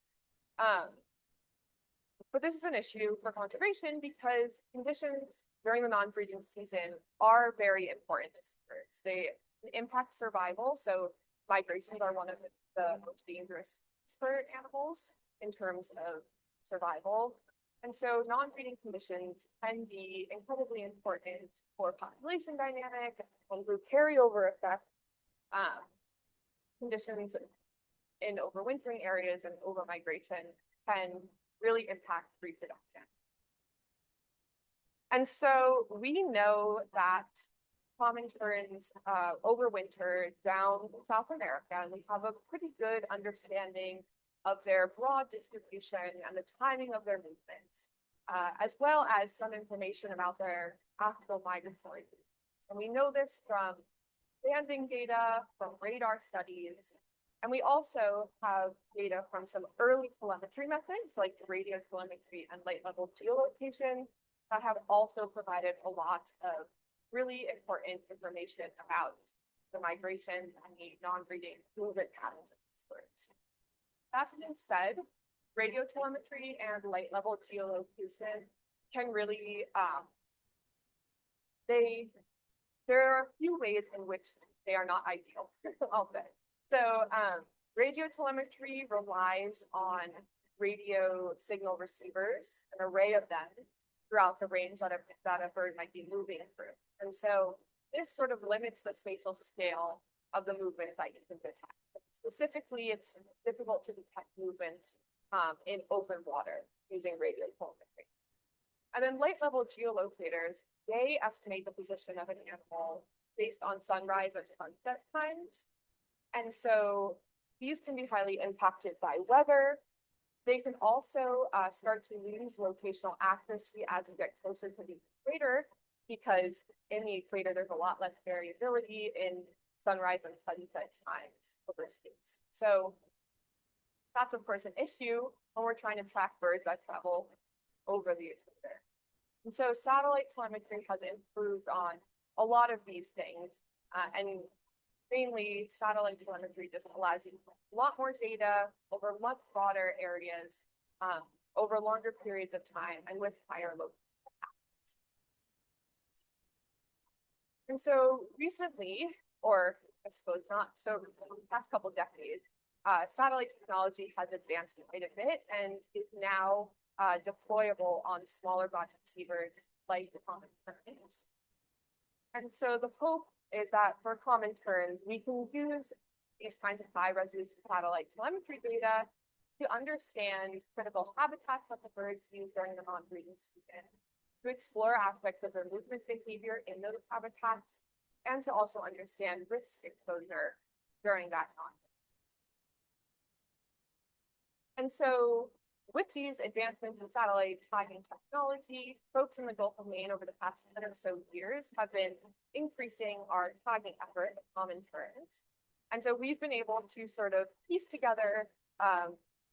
But this is an issue for conservation because conditions during the non-breeding season are very important to birds. They impact survival. So migrations are one of the most dangerous for animals in terms of survival. And so non-breeding conditions can be incredibly important for population dynamics and group carryover effect. Conditions in overwintering areas and overmigration can really impact reproduction. And so we know that common terns overwinter down in South America, and we have a pretty good understanding of their broad distribution and the timing of their movements, as well as some information about their actual migratory routes. And we know this from banding data, from radar studies, and we also have data from some early telemetry methods like radio telemetry and light level geolocation that have also provided a lot of really important information about the migration and the non-breeding movement patterns of these birds. That being said, radio telemetry and light level geolocation can really, there are a few ways in which they are not ideal, I'll say. So radio telemetry relies on radio signal receivers, an array of them throughout the range that a bird might be moving through. And so this sort of limits the spatial scale of the movement that you can detect. Specifically, it's difficult to detect movements in open water using radio telemetry. And then light level geolocators, they estimate the position of an animal based on sunrise or sunset times. And so these can be highly impacted by weather. They can also start to lose locational accuracy as you get closer to the equator, because in the equator, there's a lot less variability in sunrise and sunset times over space. So that's, of course, an issue when we're trying to track birds that travel over the equator. And so satellite telemetry has improved on a lot of these things. And mainly, satellite telemetry just allows you a lot more data over much broader areas, over longer periods of time, and with higher local patterns. And so recently, or I suppose not, so the past couple decades, satellite technology has advanced quite a bit and is now deployable on smaller broad receivers like the common terns. And so the hope is that for common terns, we can use these kinds of high resolution satellite telemetry data to understand critical habitats that the birds use during the non-breeding season, to explore aspects of their movement behavior in those habitats, and to also understand risk exposure during that non-breeding. And so with these advancements in satellite tagging technology, folks in the Gulf of Maine over the past 10 or so years have been increasing our tagging effort of common terns. And so we've been able to sort of piece together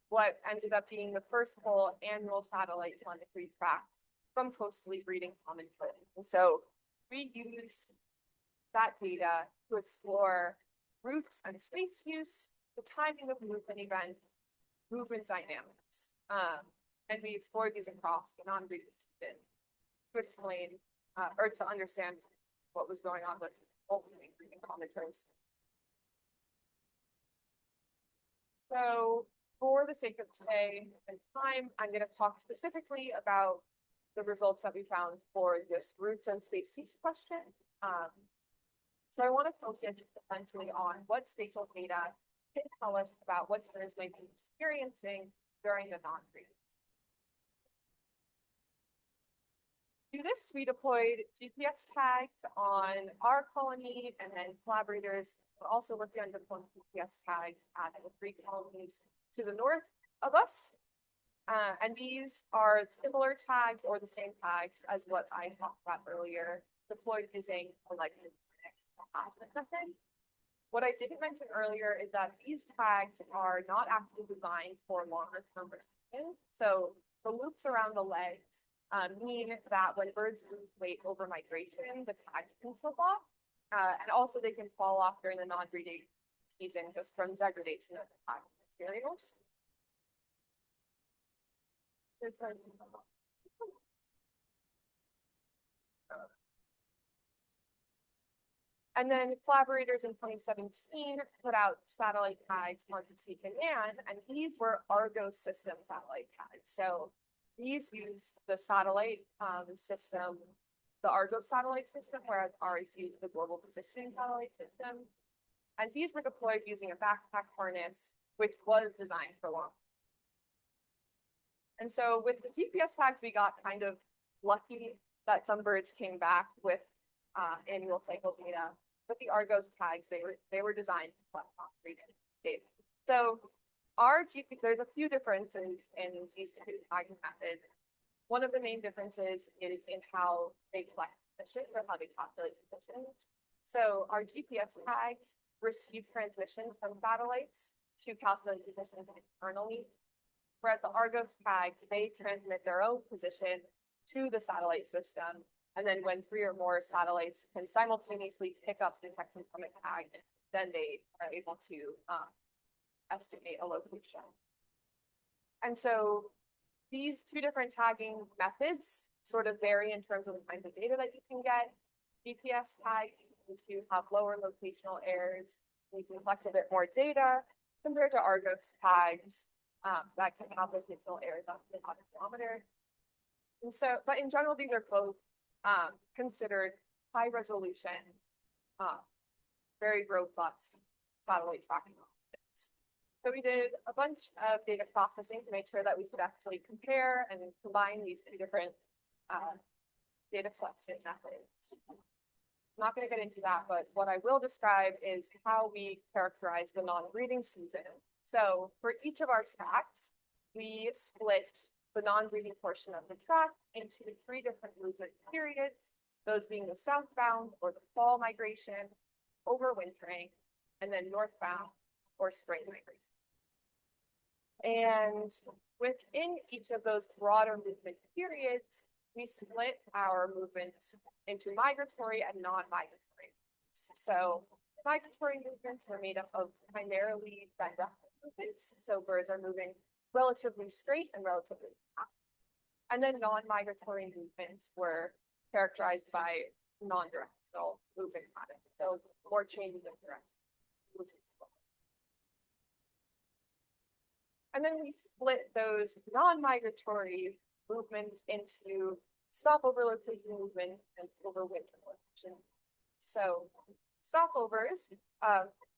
what ended up being the first full annual satellite telemetry tracks from coastally breeding common terns. And so we used that data to explore routes and space use, the timing of movement events, movement dynamics. And we explored these across the non-breeding season to explain or to understand what was going on with ultimately breeding common terns. So for the sake of today and time, I'm going to talk specifically about the results that we found for this routes and space use question. So I want to focus essentially on what spatial data can tell us about what birds might be experiencing during the non-breeding. To do this, we deployed GPS tags on our colony, and then collaborators were also working on deploying GPS tags at the 3 colonies to the north of us. And these are similar tags or the same tags as what I talked about earlier, deployed using a legacy method. What I didn't mention earlier is that these tags are not actually designed for longer term retention. So the loops around the legs mean that when birds lose weight over migration, the tags can slip off. And also they can fall off during the non-breeding season just from degradation of the tag materials. And then collaborators in 2017 put out satellite tags on fatigue command, and these were Argo system satellite tags. So these used the satellite system, the Argo satellite system, whereas ours used the global positioning satellite system. And these were deployed using a backpack harness, which was designed for long. And so with the GPS tags, we got kind of lucky that some birds came back with annual cycle data. With the Argos tags, they were designed to collect non-breeding data. So there's a few differences in these two tagging methods. One of the main differences is in how they collect positions or how they calculate positions. So our GPS tags receive transmissions from satellites to calculate positions internally, whereas the Argos tags, they transmit their own position to the satellite system. And then when 3 or more satellites can simultaneously pick up detections from a tag, then they are able to estimate a location. And so these two different tagging methods sort of vary in terms of the kinds of data that you can get. GPS tags tend to have lower locational errors. You can collect a bit more data compared to Argos tags that can have locational errors up to 100 kilometers. And so, but in general, these are both considered high resolution, very robust satellite tracking options. So we did a bunch of data processing to make sure that we could actually compare and combine these two different data collection methods. I'm not going to get into that, but what I will describe is how we characterize the non-breeding season. So for each of our tracks, we split the non-breeding portion of the track into 3 different movement periods, those being the southbound or the fall migration, overwintering, and then northbound or spring migration. And within each of those broader movement periods, we split our movements into migratory and non-migratory. So migratory movements were made up of primarily bend-up movements. So birds are moving relatively straight and relatively fast. And then non-migratory movements were characterized by non-directional movement patterns. So more changes of direction. And then we split those non-migratory movements into stopover location movement and overwinter location. So stopovers,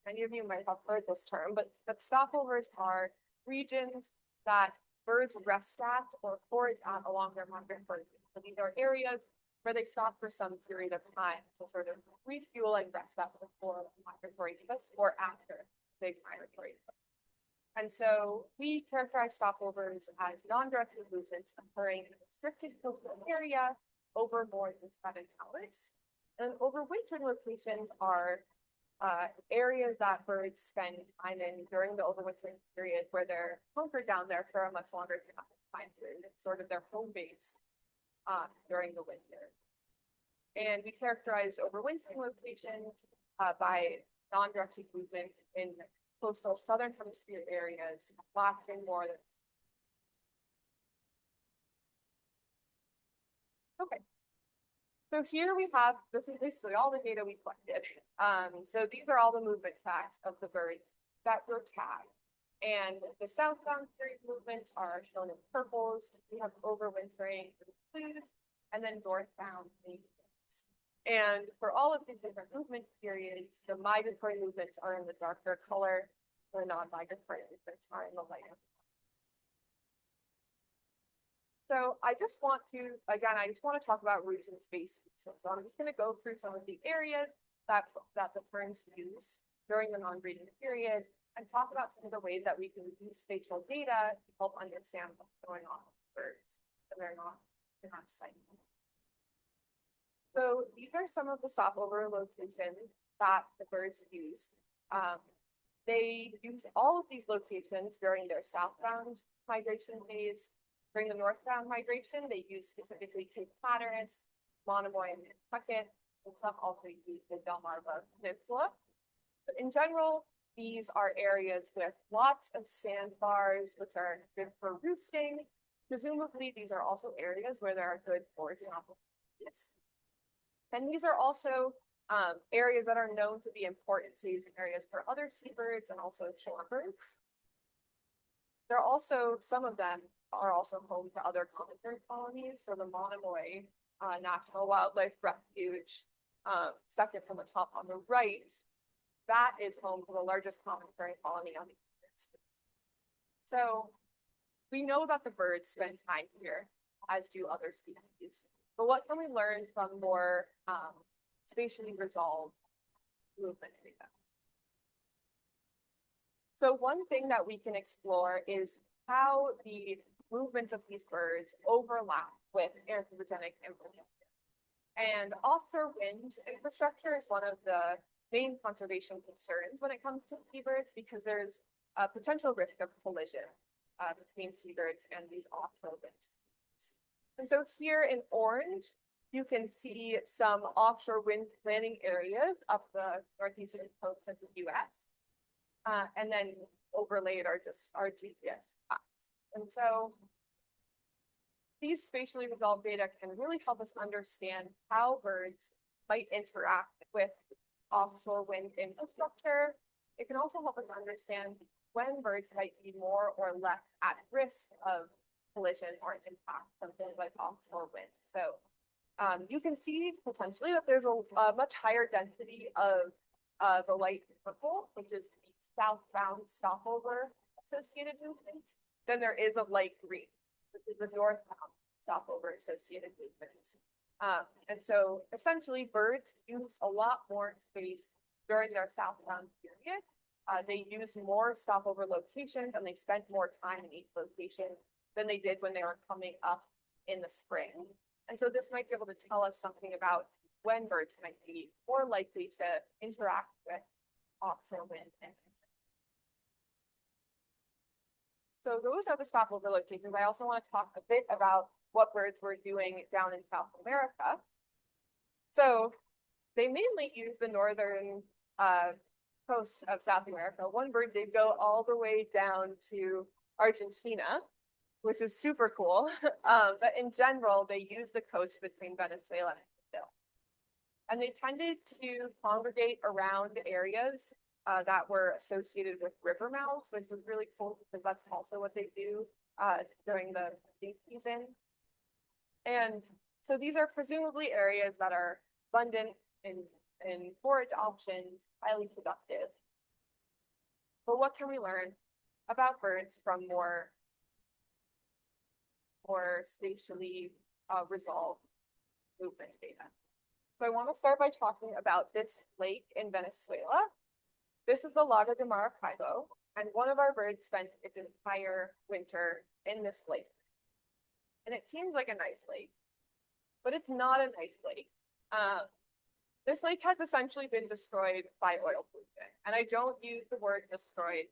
many of you might have heard this term, but stopovers are regions that birds rest at or forage at along their migratory routes. So these are areas where they stop for some period of time to sort of refuel and rest up before migratory trips or after big migratory trips. And so we characterize stopovers as non-directed movements occurring in a restricted coastal area over more than 7 hours. And overwintering locations are areas that birds spend time in during the overwintering period where they're hunkered down there for a much longer time period. It's sort of their home base during the winter. And we characterize overwintering locations by non-directed movement in coastal southern hemisphere areas lasting more than. Okay. So here we have, this is basically all the data we collected. So these are all the movement facts of the birds that were tagged. And the southbound period movements are shown in purples. We have overwintering in blues, and then northbound in greens. And for all of these different movement periods, the migratory movements are in the darker color, the non-migratory movements are in the lighter. So I just want to talk about routes and space. So I'm just going to go through some of the areas that the Terns use during the non-breeding period and talk about some of the ways that we can use spatial data to help understand what's going on with birds that they're not in our site. So these are some of the stopover locations that the birds use. They use all of these locations during their southbound migration phase. During the northbound migration, they use specifically Cape Hatteras, Monomoy, and Nantucket, and some also use the Delmarva Peninsula. But in general, these are areas with lots of sandbars, which are good for roosting. Presumably, these are also areas where there are good foraging opportunities. And these are also areas that are known to be important staging areas for other seabirds and also shorebirds. There are also, some of them are also home to other common bird colonies. So the Monomoy National Wildlife Refuge, second from the top on the right, that is home to the largest common fern colony on the eastern seaboard. So we know that the birds spend time here, as do other species. But what can we learn from more spatially resolved movement data? So one thing that we can explore is how the movements of these birds overlap with anthropogenic infrastructure. And offshore wind infrastructure is one of the main conservation concerns when it comes to seabirds, because there's a potential risk of collision between seabirds and these offshore wind. And so here in orange, you can see some offshore wind planting areas up the northeastern coast of the US. And then overlaid are just our GPS maps. And so these spatially resolved data can really help us understand how birds might interact with offshore wind infrastructure. It can also help us understand when birds might be more or less at risk of collision or impact from things like offshore wind. So you can see potentially that there's a much higher density of the light purple, which is the southbound stopover associated movements, than there is of light green, which is the northbound stopover associated movements. And so essentially birds use a lot more space during their southbound period. They use more stopover locations and they spent more time in each location than they did when they were coming up in the spring. And so this might be able to tell us something about when birds might be more likely to interact with offshore wind. So those are the stopover locations. I also want to talk a bit about what birds were doing down in South America. So they mainly use the northern coast of South America. One bird did go all the way down to Argentina, which was super cool. But in general, they use the coast between Venezuela and Brazil. And they tended to congregate around areas that were associated with river mouths, which was really cool because that's also what they do during the breeding season. And so these are presumably areas that are abundant in forage options, highly productive. But what can we learn about birds from more spatially resolved movement data? So I want to start by talking about this lake in Venezuela. This is the Lago de Maracaibo, and one of our birds spent its entire winter in this lake. And it seems like a nice lake, but it's not a nice lake. This lake has essentially been destroyed by oil pollution, and I don't use the word destroyed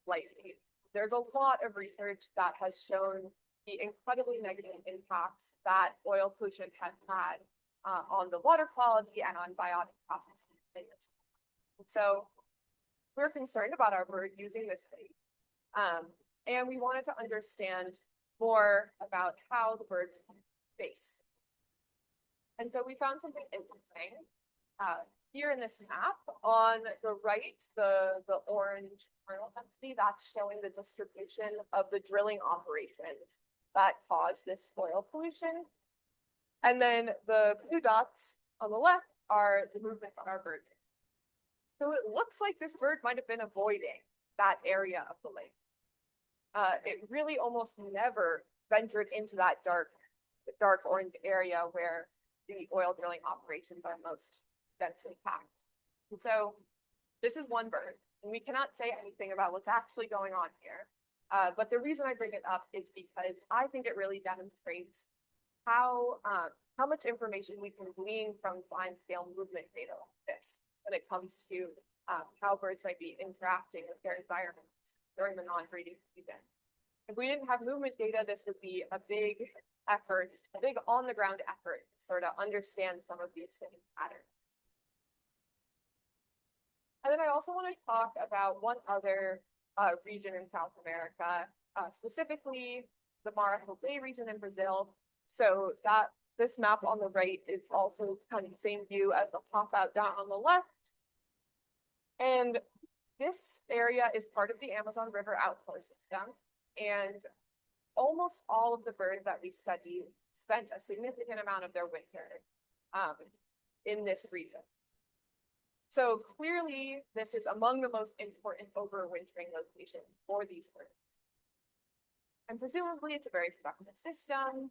lightly. There's a lot of research that has shown the incredibly negative impacts that oil pollution has had on the water quality and on biotic processes. And so we're concerned about our bird using this lake, and we wanted to understand more about how the bird space. And so we found something interesting. Here in this map, on the right, the orange kernel density, that's showing the distribution of the drilling operations that cause this oil pollution. And then the blue dots on the left are the movement on our bird. So it looks like this bird might have been avoiding that area of the lake. It really almost never ventured into that dark orange area where the oil drilling operations are most densely packed. And so this is one bird. And we cannot say anything about what's actually going on here. But the reason I bring it up is because I think it really demonstrates how much information we can glean from fine scale movement data like this when it comes to how birds might be interacting with their environments during the non-breeding season. If we didn't have movement data, this would be a big effort, a big on-the-ground effort to sort of understand some of these same patterns. And then I also want to talk about one other region in South America, specifically the Maranhão Bay region in Brazil. So this map on the right is also kind of the same view as the pop out down on the left. And this area is part of the Amazon River outflow system. And almost all of the birds that we studied spent a significant amount of their winter in this region. So clearly, this is among the most important overwintering locations for these birds. And presumably, it's a very productive system.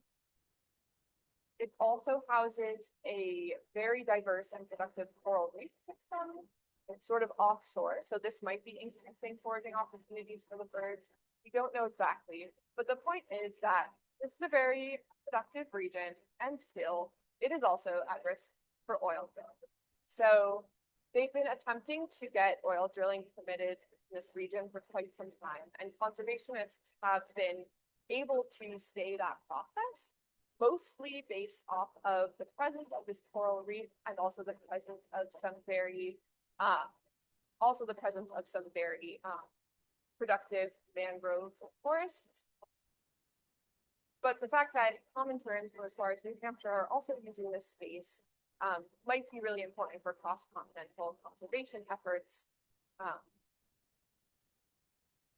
It also houses a very diverse and productive coral reef system. It's sort of offshore, so this might be increasing foraging opportunities for the birds. We don't know exactly, but the point is that this is a very productive region, and still, it is also at risk for oil drilling. So they've been attempting to get oil drilling permitted in this region for quite some time, and conservationists have been able to stay that process, mostly based off of the presence of this coral reef and also the presence of some very productive mangrove forests. But the fact that common terns, as far as New Hampshire, are also using this space might be really important for cross-continental conservation efforts.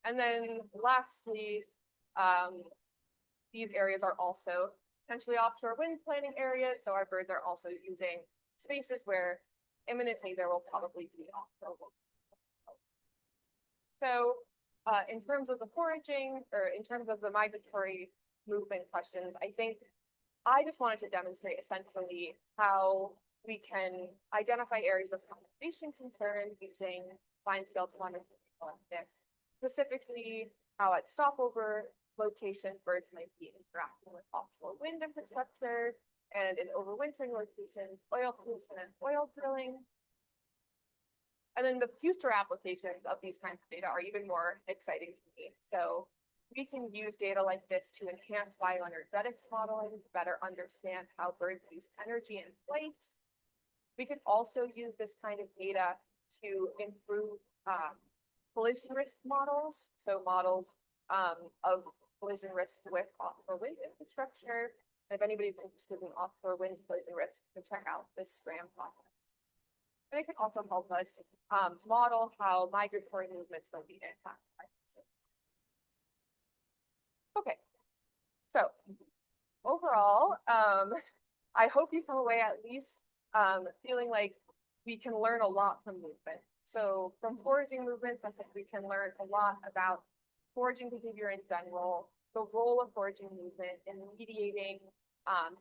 And then lastly, these areas are also potentially offshore wind planting areas. So our birds are also using spaces where imminently there will probably be offshore wind. So in terms of the foraging, or in terms of the migratory movement questions, I think I just wanted to demonstrate essentially how we can identify areas of conservation concern using fine scale telemetry like this. Specifically, how at stopover locations birds might be interacting with offshore wind infrastructure, and in overwintering locations, oil pollution and oil drilling. And then the future applications of these kinds of data are even more exciting to me. So we can use data like this to enhance bioenergetics modeling to better understand how birds use energy in flight. We could also use this kind of data to improve collision risk models. So models of collision risk with offshore wind infrastructure. And if anybody's interested in offshore wind collision risk, you can check out this SCRAM process. And it can also help us model how migratory movements will be impacted by this. Okay, so overall, I hope you come away at least feeling like we can learn a lot from movement. So from foraging movements, I think we can learn a lot about foraging behavior in general, the role of foraging movement in mediating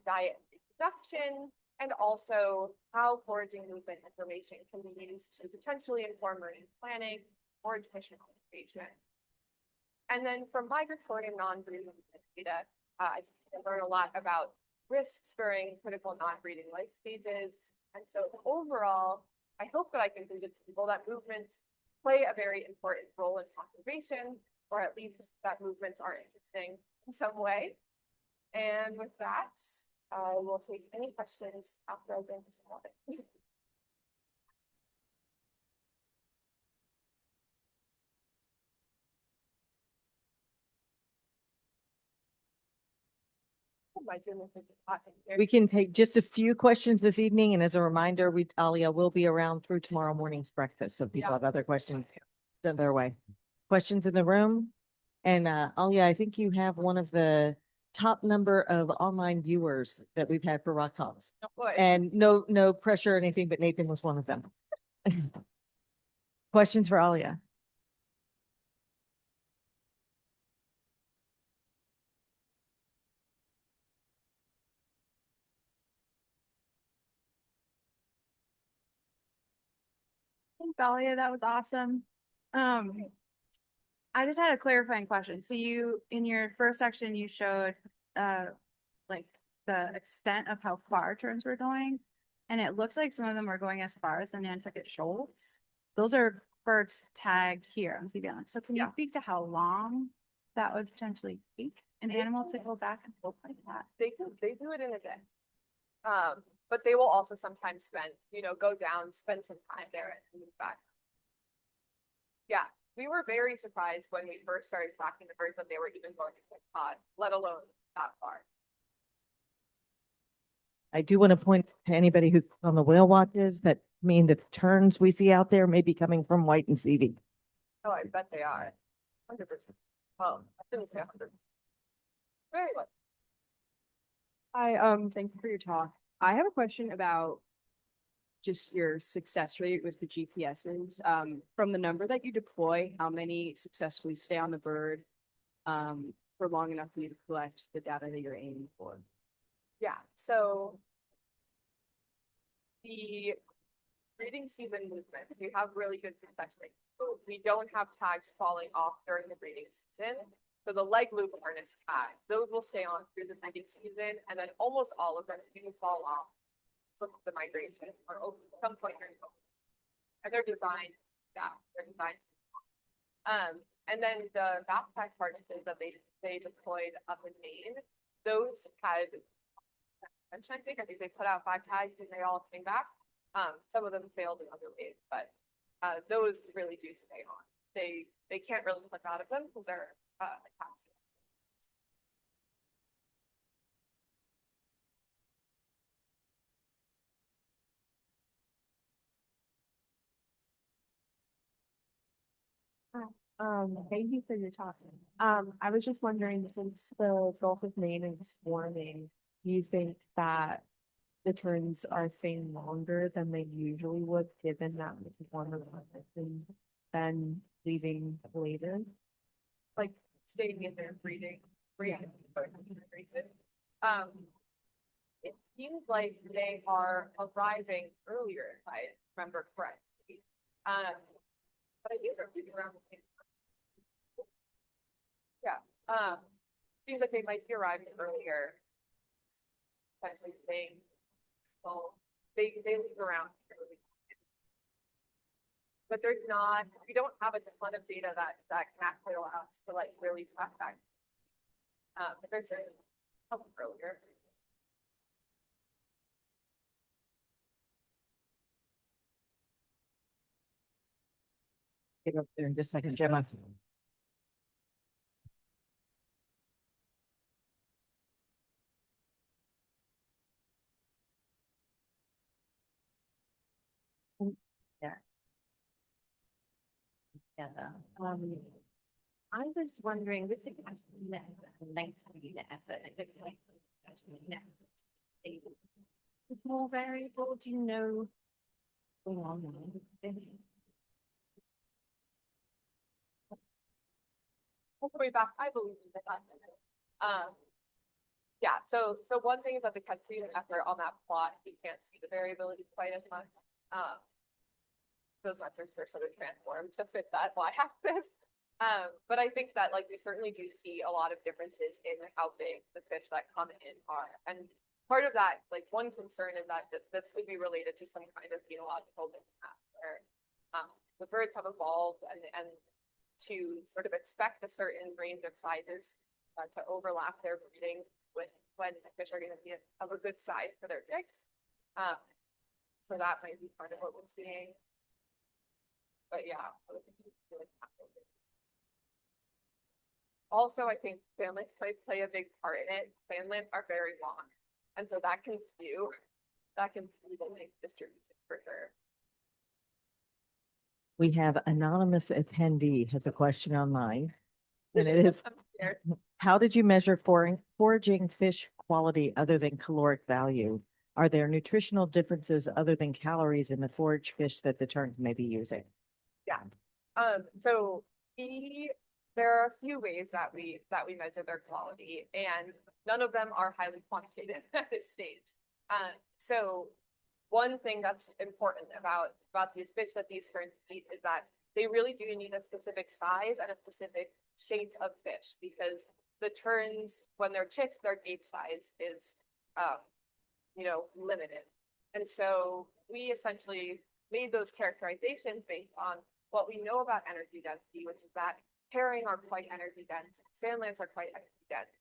diet reproduction, and also how foraging movement information can be used to potentially inform marine planning, forage mission conservation. And then from migratory and non-breeding data, I can learn a lot about risks during critical non-breeding life stages. And so overall, I hope that I can convince people that movements play a very important role in conservation, or at least that movements are interesting in some way. And with that, I will take any questions after I bring this on. Oh my goodness, it's hot in here. We can take just a few questions this evening. And as a reminder, Aliya will be around through tomorrow morning's breakfast. So if people have other questions, send their way. Questions in the room? And Aliya, I think you have one of the top number of online viewers that we've had for Rock Talks. Oh, boy. And no pressure or anything, but Nathan was one of them. Questions for Aliya? Thanks, Aliya. That was awesome. I just had a clarifying question. So you, in your first section, you showed, like the extent of how far terns were going. And it looks like some of them were going as far as the Nantucket Shoals. Those are birds tagged here on CBN. So can you Yeah. speak to how long that would potentially take an animal to go back and forth like that? They do it in a day. But they will also sometimes spend, go down, spend some time there and move back. Yeah, we were very surprised when we first started tracking the birds that they were even going to Cape Cod, let alone that far. I do want to point to anybody who's on the whale watches that mean that the terns we see out there may be coming from White and Seavey. Oh, I bet they are. 100%. Well, I shouldn't say 100. Very well. Hi, thank you for your talk. I have a question about just your success rate with the GPSs. From the number that you deploy, how many successfully stay on the bird for long enough for you to collect the data that you're aiming for? Yeah, so the breeding season movements, we have really good success rate. We don't have tags falling off during the breeding season. So the leg loop harness tags, those will stay on through the breeding season, and then almost all of them do fall off from the migration or some point during COVID. And they're designed, they're designed. And then the backpack harnesses that they deployed up in Maine, those had, I think they put out 5 tags and they all came back. Some of them failed in other ways, but those really do stay on. They can't really click out of them because they're attached. Thank you for your talk. I was just wondering, since the Gulf of Maine is warming, do you think that the terns are staying longer than they usually would, given that it's warmer conditions than leaving later? Like staying in their breeding. It seems like they are arriving earlier, if I remember correctly. But I think they're moving around the same time. Yeah. Seems like they might be arriving earlier. Potentially staying. So they leave around early. But we don't have a ton of data that can actually allow us to like really track that. But there's a couple earlier. Get up there in just a second, Gemma. I was wondering, with the length of the effort, it looks like it's more variable. Do you know? Hopefully back, I believe in that. Yeah, so one thing is that the country and effort on that plot, you can't see the variability quite as much. Those metrics are sort of transformed to fit that y-axis. But I think that like we certainly do see a lot of differences in how big the fish that come in are. And part of that, like one concern is that this could be related to some kind of phenological mismatch where the birds have evolved and to sort of expect a certain range of sizes to overlap their breeding with when the fish are going to be of a good size for their chicks. So that might be part of what we're seeing. But yeah. Also, I think fanlets play a big part in it. Fanlets are very long. And so that can skew the length distribution for sure. We have anonymous attendee has a question online. And it is, I'm scared. how did you measure foraging fish quality other than caloric value? Are there nutritional differences other than calories in the forage fish that the terns may be using? Yeah. So there are a few ways that we measure their quality, and none of them are highly quantitative at this stage. So one thing that's important about these fish that these terns eat is that they really do need a specific size and a specific shape of fish because the terns, when they're chicks, their gape size is, limited. And so we essentially made those characterizations based on what we know about energy density, which is that herring are quite energy dense, sand lance are quite energy dense.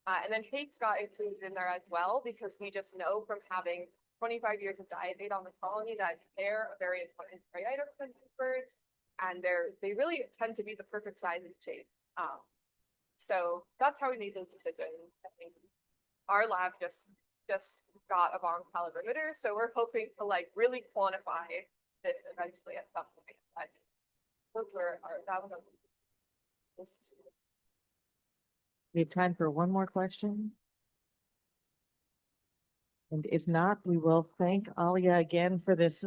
And then hake got included in there as well because we just know from having 25 years of diet data on the colony that they're a very important prey item for these birds, and they really tend to be the perfect size and shape. So that's how we made those decisions. I think our lab just got a bomb calorimeter, so we're hoping to like really quantify this eventually at some point. But that was our. We have time for one more question. And if not, we will thank Aliya again for this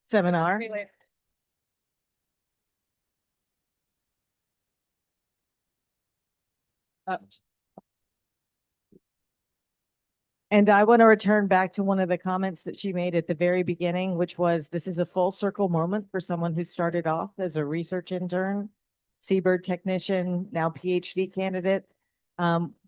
seminar. Anyway, And I want to return back to one of the comments that she made at the very beginning, which was this is a full circle moment for someone who started off as a research intern, seabird technician, now PhD candidate.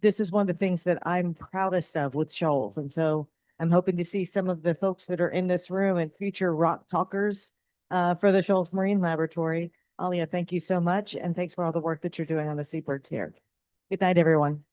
This is one of the things that I'm proudest of with Shoals. And so I'm hoping to see some of the folks that are in this room and future rock talkers for the Shoals Marine Laboratory. Aliya, thank you so much. And thanks for all the work that you're doing on the seabirds here. Good night, everyone.